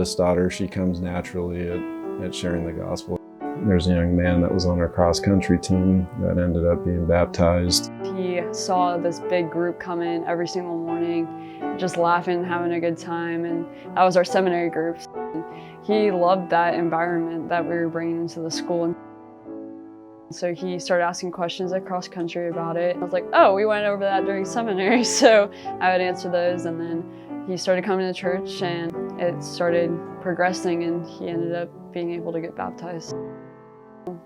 oldest daughter, she comes naturally at sharing the gospel. There's a young man that was on our cross-country team that ended up being baptized. He saw this big group come in every single morning, just laughing, having a good time, and that was our seminary group. He loved that environment that we were bringing into the school. So he started asking questions at cross-country about it. I was like, oh, we went over that during seminary, so I would answer those, and then he started coming to church, and it started progressing, and he ended up being able to get baptized.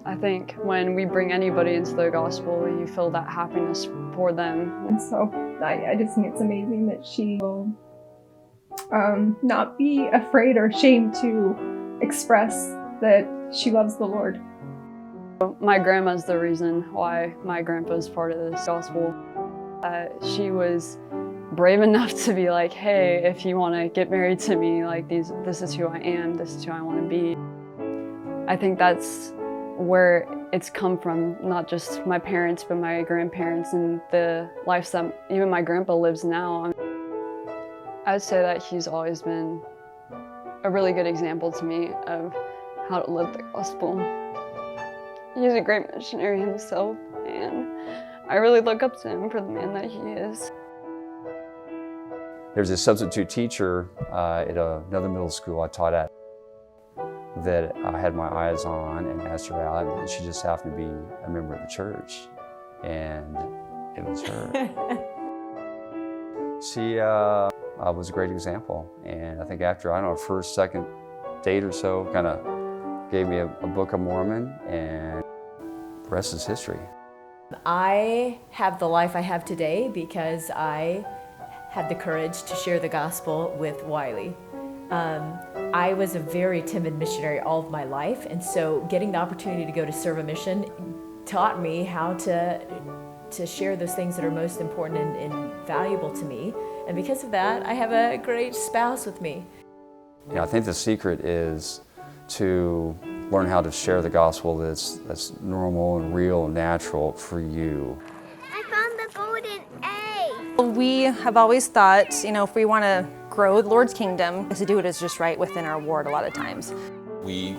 I think when we bring anybody into the gospel, you feel that happiness for them. And so I just think it's amazing that she will not be afraid or ashamed to express that she loves the Lord. My grandma's the reason why my grandpa's part of this gospel. She was brave enough to be like, hey, if you want to get married to me, like this is who I am, this is who I want to be. I think that's where it's come from, not just my parents, but my grandparents and the life that even my grandpa lives now. I'd say that he's always been a really good example to me of how to live the gospel. He's a great missionary himself, and I really look up to him for the man that he is. There was a substitute teacher at another middle school I taught at that I had my eyes on and asked her out, and she just happened to be a member of the church, and it was her. She was a great example, and I think after, I don't know, first, second date or so, kind of gave me a Book of Mormon, and the rest is history. I have the life I have today because I had the courage to share the gospel with Wiley. I was a very timid missionary all of my life, and so getting the opportunity to go to serve a mission taught me how to share those things that are most important and valuable to me. And because of that, I have a great spouse with me. I think the secret is to learn how to share the gospel that's normal and real and natural for you. I found the golden A. We have always thought, if we want to grow the Lord's kingdom, is to do it as just right within our ward a lot of times. We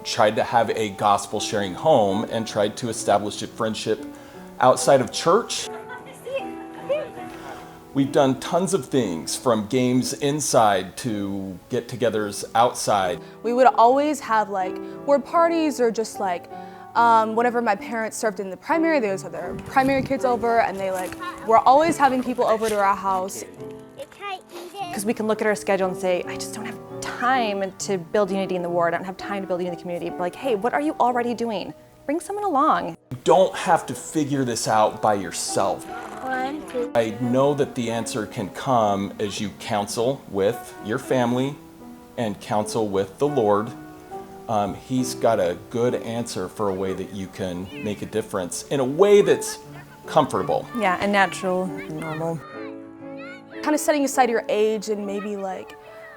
tried to have a gospel sharing home and tried to establish a friendship outside of church. We've done tons of things, from games inside to get-togethers outside. We would always have word parties, or just whenever my parents served in the primary, they would have their primary kids over, and they were always having people over to our house. Because we can look at our schedule and say, I just don't have time to build unity in the ward, I don't have time to build unity in the community. But hey, what are you already doing? Bring someone along. You don't have to figure this out by yourself. 1, 2. I know that the answer can come as you counsel with your family and counsel with the Lord. He's got a good answer for a way that you can make a difference in a way that's comfortable. Yeah, and natural and normal. Kind of setting aside your age and maybe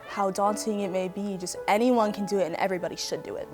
how daunting it may be, just anyone can do it and everybody should do it.